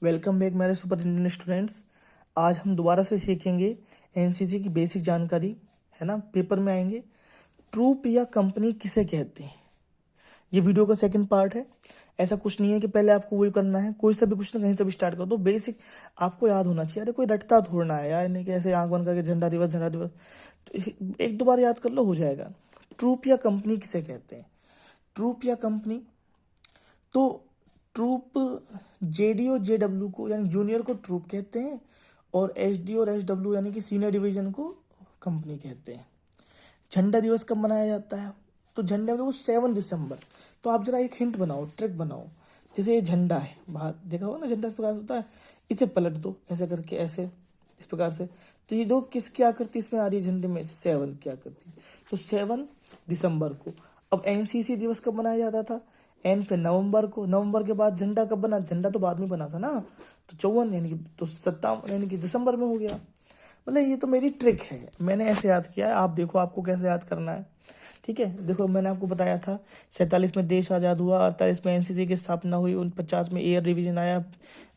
Welcome back मेरे super Indian students. आज हम दोबारा से सीखेंगे एनसीसी की बेसिक जानकारी, है ना। पेपर में आएंगे ट्रूप या कंपनी किसे कहते हैं। ये वीडियो का सेकंड पार्ट है। ऐसा कुछ नहीं है कि पहले आपको वही करना है, कोई सा भी क्वेश्चन कहीं से भी स्टार्ट कर दो। बेसिक आपको याद होना चाहिए। अरे कोई रटता थोड़ना है यार, नहीं कि ऐसे आंख बंद करके झंडा दिवस तो एक दो बार याद कर लो, हो जाएगा। ट्रूप या कंपनी किसे कहते हैं? ट्रूप या कंपनी, तो ट्रूप जेडी और जेडब्ल्यू को यानी जूनियर को ट्रूप कहते हैं, और एसडी और एसडब्ल्यू यानी कि सीनियर डिवीजन को कंपनी कहते हैं। झंडा दिवस कब मनाया जाता है? तो झंडा दिवस 7 दिसंबर। तो आप जरा एक हिंट बनाओ, ट्रिक बनाओ। जैसे ये झंडा है, बाहर देखा हो ना, झंडा इस प्रकार से होता है। इसे पलट दो ऐसे करके, ऐसे इस प्रकार से। तो ये दो किस क्या करती है इसमें आ रही है झंडे में? 7 क्या करती है? तो 7 दिसंबर को। अब एनसीसी दिवस कब मनाया जाता था? एन फिर नवंबर को। नवंबर के बाद झंडा कब बना? झंडा तो बाद में बना था ना, तो 54 यानी कि तो 57 यानी कि दिसंबर में हो गया। मतलब ये तो मेरी ट्रिक है, मैंने ऐसे याद किया है। आप देखो आपको कैसे याद करना है, ठीक है। देखो मैंने आपको बताया था 47 में देश आज़ाद हुआ, 48 में एनसीसी की स्थापना हुई, 49 में एयर डिवीजन आया,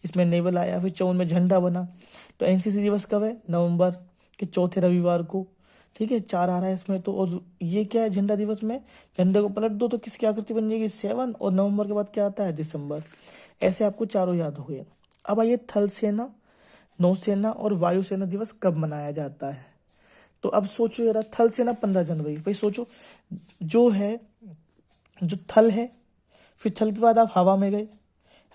इसमें नेवल आया, फिर 54 में झंडा बना। तो एनसीसी दिवस कब है? नवंबर के चौथे रविवार को, ठीक है। 4 आ रहा है इसमें तो। और ये क्या है झंडा दिवस में? झंडे को पलट दो तो किसकी आकृति बन जाएगी? 7, और नवंबर के बाद क्या आता है? दिसंबर। ऐसे आपको चारों याद हो गए। अब आइए थल सेना, नौसेना और वायुसेना दिवस कब मनाया जाता है? तो अब सोचो जरा, थल सेना 15 जनवरी। भाई सोचो, जो है जो थल है, फिर थल के बाद आप हवा में गए,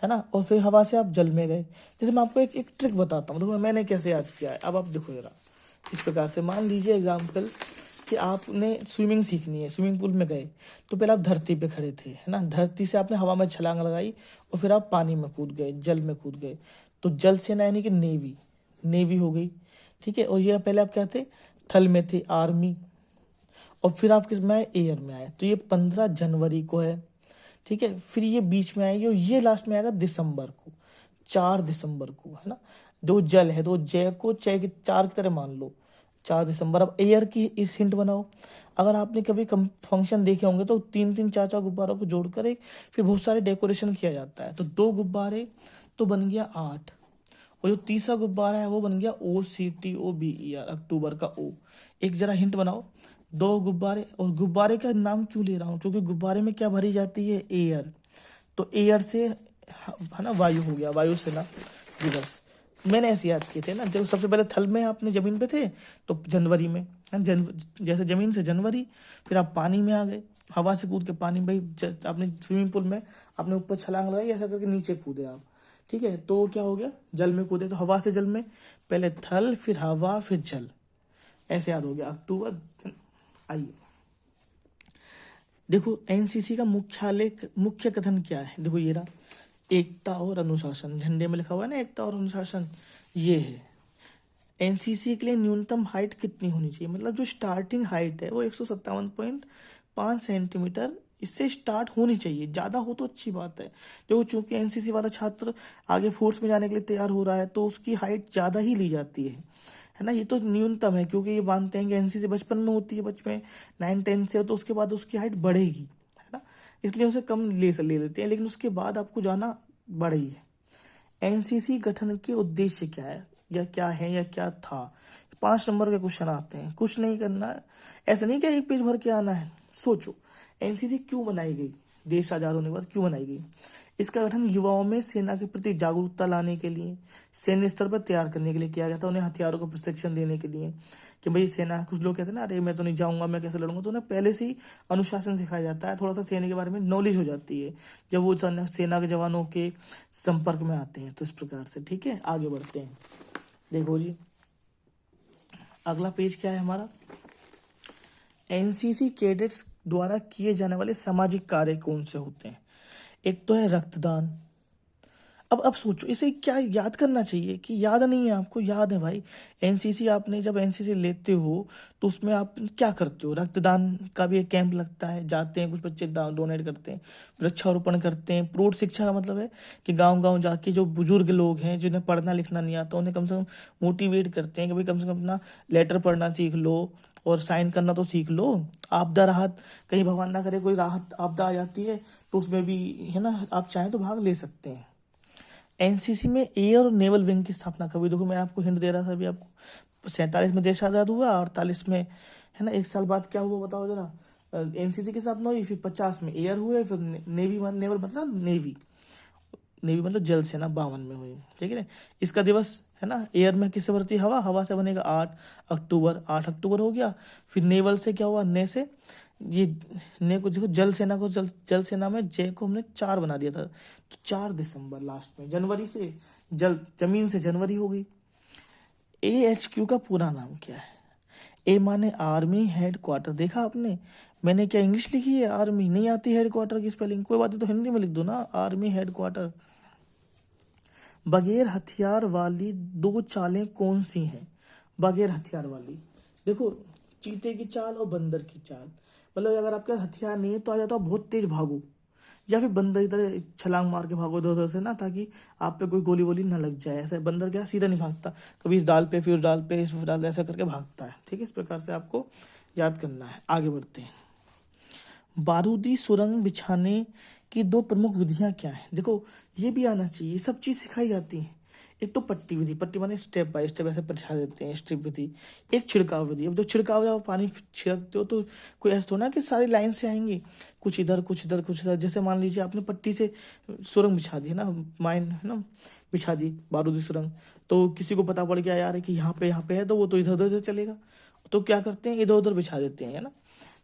है ना, और फिर हवा से आप जल में गए। जैसे मैं आपको एक ट्रिक बताता हूँ, देखो मैंने कैसे याद किया है। अब आप देखो जरा इस प्रकार से, मान लीजिए एग्जाम्पल कि आपने स्विमिंग सीखनी है, स्विमिंग पूल में गए, तो पहले आप धरती पे खड़े थे, है ना, धरती से आपने हवा में छलांग लगाई और फिर आप पानी में कूद गए, जल में कूद गए। तो जल सेना यानी कि नेवी, नेवी हो गई, ठीक है। और ये पहले आप क्या थे? थल में थे, आर्मी। और फिर आप किस में आए? एयर में आए। तो ये 15 जनवरी को है, ठीक है। फिर ये बीच में आएगी और ये लास्ट में आएगा दिसंबर को, 4 दिसंबर को, है ना। दो जल है, तो जय को चय के 4 की तरह मान लो, 4 दिसंबर। अब एयर की इस हिंट बनाओ। अगर आपने कभी फंक्शन देखे होंगे तो 3-3 4-4 गुब्बारों को जोड़कर एक फिर बहुत सारे डेकोरेशन किया जाता है। तो 2 गुब्बारे तो बन गया 8, और जो तीसरा गुब्बारा है वो बन गया OCTOBER, अक्टूबर का O। एक जरा हिंट बनाओ। 2 गुब्बारे, और गुब्बारे का नाम क्यों ले रहा हूँ? क्योंकि गुब्बारे में क्या भरी जाती है? एयर। तो एयर से, है ना, वायु हो गया, वायुसेना दिवस। मैंने ऐसे याद किए थे ना। जब सबसे पहले थल में आपने जमीन पे थे तो जनवरी में, जैसे जमीन से जनवरी, फिर आप पानी में आ गए, हवा से कूद के पानी में। भाई आपने स्विमिंग पूल में आपने ऊपर छलांग लगाई, ऐसा करके नीचे कूदे आप, ठीक है। तो क्या हो गया? जल में कूदे। तो हवा से जल में, पहले थल फिर हवा फिर जल, ऐसे याद हो गया अक्टूबर। आइए देखो एनसीसी का मुख्य कथन क्या है। देखो ये रहा, एकता और अनुशासन। झंडे में लिखा हुआ है ना, एकता और अनुशासन, ये है। एनसीसी के लिए न्यूनतम हाइट कितनी होनी चाहिए? मतलब जो स्टार्टिंग हाइट है वो 157.5 सेंटीमीटर, इससे स्टार्ट होनी चाहिए। ज़्यादा हो तो अच्छी बात है। देखो चूंकि एनसीसी वाला छात्र आगे फोर्स में जाने के लिए तैयार हो रहा है, तो उसकी हाइट ज़्यादा ही ली जाती है ना। ये तो न्यूनतम है, क्योंकि ये मानते हैं कि एनसीसी बचपन में होती है, बचपन 9-10 से, तो उसके बाद उसकी हाइट बढ़ेगी, है ना, इसलिए उसे कम ले लेते हैं। लेकिन उसके बाद आपको जाना बढ़ी है। एनसीसी गठन के उद्देश्य क्या है, या क्या है, या क्या था? 5 नंबर के क्वेश्चन आते हैं, कुछ नहीं करना है। ऐसा नहीं कि एक पेज भर के आना है। सोचो एनसीसी क्यों बनाई गई? देश आजाद होने के बाद क्यों बनाई गई? इसका गठन युवाओं में सेना के प्रति जागरूकता लाने के लिए, सैन्य स्तर पर तैयार करने के लिए किया गया था। उन्हें हथियारों का प्रशिक्षण देने के लिए, कि भाई सेना, कुछ लोग कहते हैं ना, अरे मैं तो नहीं जाऊंगा, मैं कैसे लड़ूंगा। तो उन्हें पहले से ही अनुशासन सिखाया जाता है, थोड़ा सा सेना के बारे में नॉलेज हो जाती है जब वो सेना के जवानों के संपर्क में आते हैं। तो इस प्रकार से, ठीक है, आगे बढ़ते हैं। देखो जी अगला पेज क्या है हमारा? एनसीसी कैडेट्स द्वारा किए जाने वाले सामाजिक कार्य कौन से होते हैं? एक तो है रक्तदान। अब सोचो इसे क्या याद करना चाहिए कि याद नहीं है आपको? याद है भाई। एनसीसी, आपने जब एनसीसी लेते हो तो उसमें आप क्या करते हो? रक्तदान का भी एक कैंप लगता है, जाते हैं कुछ बच्चे डोनेट करते हैं, वृक्षारोपण करते हैं। प्रौढ़ शिक्षा का मतलब है कि गांव गांव जाके जो बुजुर्ग लोग हैं, जिन्हें पढ़ना लिखना नहीं आता, उन्हें कम से कम मोटिवेट करते हैं कि भाई कम से कम अपना लेटर पढ़ना सीख लो और साइन करना तो सीख लो। आपदा राहत, कहीं भगवान ना करे कोई राहत आपदा आ जाती है तो उसमें भी, है ना, आप चाहें तो भाग ले सकते हैं। एनसीसी में एयर और नेवल विंग की स्थापना कभी, देखो मैं आपको हिंट दे रहा था अभी आपको, 47 में देश आज़ाद हुआ, 48 में, है ना, एक साल बाद क्या हुआ बताओ जरा। एनसीसी की स्थापना हुई, फिर 50 में एयर हुए, फिर नेवी, नेवल मतलब नेवी, नेवी मतलब जल सेना 52 में हुई, ठीक है ना। इसका दिवस है ना, एयर में किससे भरती हवा, हवा से बनेगा 8 अक्टूबर, 8 अक्टूबर हो गया। फिर नेवल से क्या हुआ, ने से, ये ने को देखो, जल सेना को, जल सेना में जय को हमने 4 बना दिया था, तो 4 दिसंबर लास्ट में, जनवरी से जल, जमीन से जनवरी हो गई। AHQ का पूरा नाम क्या है? ए माने आर्मी हेड क्वार्टर, देखा आपने मैंने क्या इंग्लिश लिखी है, आर्मी नहीं आती हेड क्वार्टर की स्पेलिंग, कोई बात नहीं तो हिंदी में लिख दो ना, आर्मी हेड क्वार्टर। बगैर हथियार वाली 2 चालें कौन सी हैं? बगैर हथियार वाली, देखो, चीते की चाल और बंदर की चाल, मतलब अगर आपके पास हथियार नहीं है तो आ जाता है बहुत तेज भागो, या फिर बंदर की तरह छलांग मार के भागो इधर उधर से ना, ताकि आप पे कोई गोली वोली ना लग जाए। ऐसे बंदर क्या सीधा नहीं भागता, कभी इस डाल पे, फिर उस डाल पे, इस डाल, ऐसा करके भागता है, ठीक है। इस प्रकार से आपको याद करना है। आगे बढ़ते हैं। बारूदी सुरंग बिछाने की 2 प्रमुख विधियां क्या हैं? देखो ये भी आना चाहिए, ये सब चीज़ सिखाई जाती हैं। एक तो पट्टी विधि, पट्टी माने स्टेप बाय स्टेप ऐसे बिछा देते हैं, स्ट्रिप विधि। एक छिड़काव विधि, अब जो छिड़काव है पानी छिड़कते हो तो कोई ऐसा थोड़ा ना कि सारी लाइन से आएंगी, कुछ इधर कुछ इधर कुछ इधर। जैसे मान लीजिए आपने पट्टी से सुरंग बिछा दी है ना, माइन है ना, बिछा दी बारूदी सुरंग, तो किसी को पता पड़ गया यार कि यहाँ पे है, तो वो तो इधर उधर चलेगा, तो क्या करते हैं, इधर उधर बिछा देते हैं, है ना,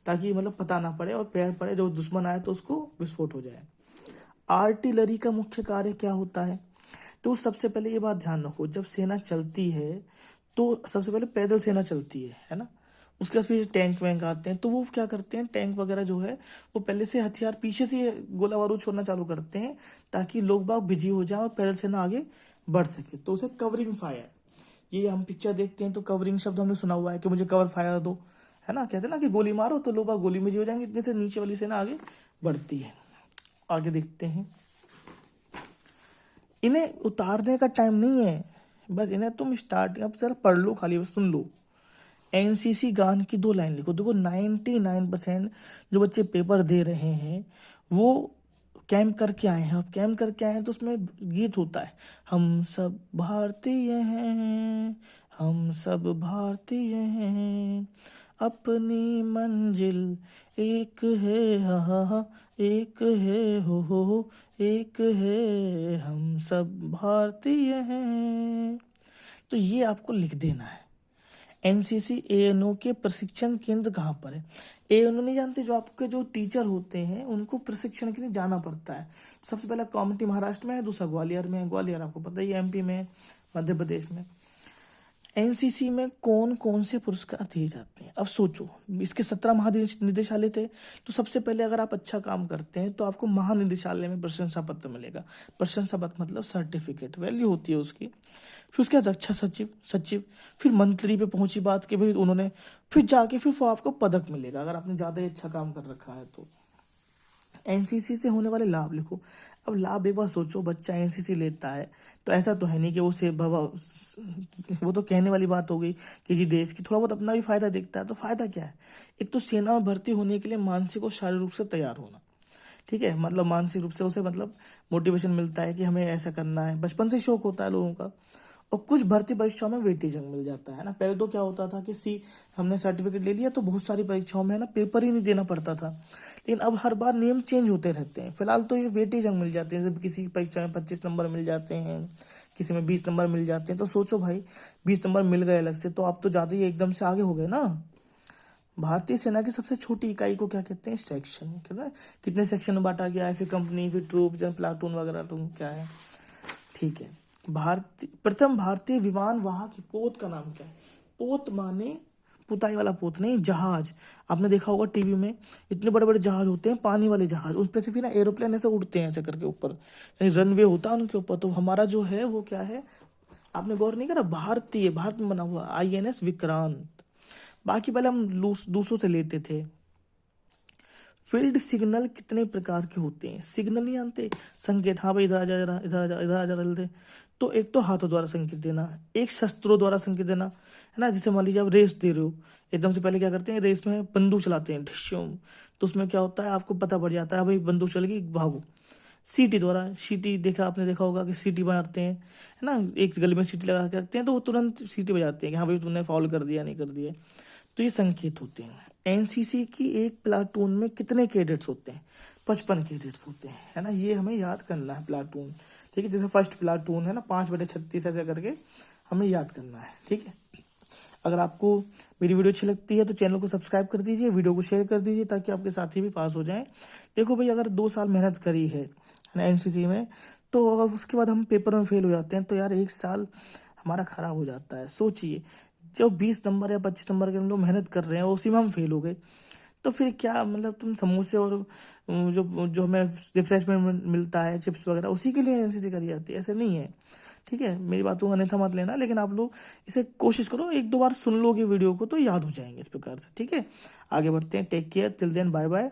ताकि मतलब पता ना पड़े और पैर पड़े, जो दुश्मन आए तो उसको विस्फोट हो जाए। आर्टिलरी का मुख्य कार्य क्या होता है? तो सबसे पहले ये बात ध्यान रखो, जब सेना चलती है तो सबसे पहले पैदल सेना चलती है ना, उसके बाद फिर टैंक वैंक आते हैं, तो वो क्या करते हैं, टैंक वगैरह जो है वो पहले से हथियार पीछे से गोला बारूद छोड़ना चालू करते हैं, ताकि लोग बाग बिजी हो जाए और पैदल सेना आगे बढ़ सके, तो उसे कवरिंग फायर, ये हम पिक्चर देखते हैं तो कवरिंग शब्द हमने सुना हुआ है कि मुझे कवर फायर दो, है ना, कहते हैं ना कि गोली मारो तो लोग बाग गोली में जी हो जाएंगे, इतने से नीचे वाली सेना आगे बढ़ती है। आगे देखते हैं। इन्हें उतारने का टाइम नहीं है, बस इन्हें तुम स्टार्ट अब जरा पढ़ लो, खाली बस सुन लो। एनसीसी गान की 2 लाइन लिखो। देखो 99% जो बच्चे पेपर दे रहे हैं वो कैंप करके आए हैं, अब कैंप करके आए हैं तो उसमें गीत होता है, हम सब भारतीय हैं, हम सब भारतीय हैं, अपनी मंजिल एक है, हा हा हा, एक है, हो, एक है, हम सब भारतीय हैं। तो ये आपको लिख देना है। एनसीसी एएनओ के प्रशिक्षण केंद्र कहाँ पर है? एएनओ नहीं जानते, जो आपके जो टीचर होते हैं उनको प्रशिक्षण के लिए जाना पड़ता है। सबसे पहला कमेटी महाराष्ट्र में है, दूसरा ग्वालियर में है, ग्वालियर आपको पता ही है, एमपी में, मध्य प्रदेश में। एनसीसी में कौन कौन से पुरस्कार दिए जाते हैं? अब सोचो, इसके 17 महानिदेशालय थे, तो सबसे पहले अगर आप अच्छा काम करते हैं तो आपको महानिदेशालय में प्रशंसा पत्र मिलेगा। प्रशंसा पत्र मतलब सर्टिफिकेट, वैल्यू होती है उसकी। फिर उसके बाद रक्षा सचिव, सचिव, फिर मंत्री पे पहुंची बात कि भाई उन्होंने, फिर जाके फिर आपको पदक मिलेगा अगर आपने ज़्यादा ही अच्छा काम कर रखा है तो। एनसीसी से होने वाले लाभ लिखो। अब लाभ एक बार सोचो, बच्चा एनसीसी लेता है तो ऐसा तो है नहीं कि उसे वो तो कहने वाली बात हो गई कि जी देश की, थोड़ा बहुत अपना भी फायदा देखता है, तो फायदा क्या है? एक तो सेना में भर्ती होने के लिए मानसिक और शारीरिक रूप से तैयार होना, ठीक है, मतलब मानसिक रूप से उसे मतलब मोटिवेशन मिलता है कि हमें ऐसा करना है, बचपन से शौक होता है लोगों का। और कुछ भर्ती परीक्षाओं में वेटेज अंक मिल जाता है ना, पहले तो क्या होता था कि हमने सर्टिफिकेट ले लिया तो बहुत सारी परीक्षाओं में है ना पेपर ही नहीं देना पड़ता था, लेकिन अब हर बार नियम चेंज होते रहते हैं। फिलहाल तो ये वेटेज अंक मिल जाते हैं, जब किसी परीक्षा में 25 नंबर मिल जाते हैं, किसी में 20 नंबर मिल जाते हैं, तो सोचो भाई 20 नंबर मिल गए अलग से तो आप तो ज़्यादा ही एकदम से आगे हो गए ना। भारतीय सेना की सबसे छोटी इकाई को क्या कहते हैं? सेक्शन, कहते हैं कितने सेक्शन में बांटा गया है, फिर कंपनी, फिर ट्रूप, जन प्लाटून वगैरह, तो क्या है, ठीक है। प्रथम भारतीय विमान वाहक पोत का नाम क्या है? पोत माने पुताई वाला पोत नहीं, जहाज। आपने देखा होगा टीवी में इतने बड़े बड़े जहाज होते हैं, पानी वाले जहाज, उस पर से फिर ना एरोप्लेन ऐसे उड़ते हैं ऐसे करके ऊपर, यानी रनवे होता है उनके ऊपर। तो हमारा जो है वो क्या है, आपने गौर नहीं करा, भारतीय, भारत में बना हुआ INS विक्रांत। बाकी पहले हम दूसरों से लेते थे। फील्ड सिग्नल कितने प्रकार के होते हैं? सिग्नल नहीं जानते, संकेत, हाँ भाई इधर आ जा, इधर आ जा, इधर आ जा, जल्दी। तो एक तो हाथों द्वारा संकेत देना, एक शस्त्रों द्वारा संकेत देना, है ना, जैसे मान लीजिए आप रेस दे रहे हो, एकदम से पहले क्या करते हैं, रेस में बंदूक चलाते हैं ढिश्यों, तो उसमें क्या होता है आपको पता पड़ जाता है भाई बंदूक चल गई भागो, सीटी द्वारा, सीटी देखा आपने, देखा होगा कि सीटी बनाते हैं, है ना, एक गले में सीटी लगा के रखते हैं तो वो तुरंत सीटी बजाते हैं कि हाँ भाई तुमने फाउल कर दिया, नहीं कर दिया। तो ये संकेत होते हैं। एनसीसी की एक प्लाटून में कितने कैडेट्स होते हैं? 55 कैडेट्स होते हैं, है ना। ये हमें याद करना है प्लाटून, ठीक है। जैसे फर्स्ट प्लाटून है ना, 5/36 ऐसे करके हमें याद करना है, ठीक है। अगर आपको मेरी वीडियो अच्छी लगती है तो चैनल को सब्सक्राइब कर दीजिए, वीडियो को शेयर कर दीजिए ताकि आपके साथी भी पास हो जाएं। देखो भाई, अगर 2 साल मेहनत करी है ना एनसीसी में, तो अगर उसके बाद हम पेपर में फेल हो जाते हैं तो यार 1 साल हमारा खराब हो जाता है। सोचिए, जो 20 नंबर या 25 नंबर के हम लोग मेहनत कर रहे हैं उसी में हम फेल हो गए, तो फिर क्या मतलब तुम समोसे और जो जो हमें रिफ्रेशमेंट मिलता है, चिप्स वगैरह, उसी के लिए एनसीसी करी जाती है? ऐसे नहीं है, ठीक है। मेरी बातों को अन्यथा मत लेना, लेकिन आप लोग इसे कोशिश करो, 1-2 बार सुन लोगे वीडियो को तो याद हो जाएंगे इस प्रकार से, ठीक है। आगे बढ़ते हैं, take care, till then bye bye.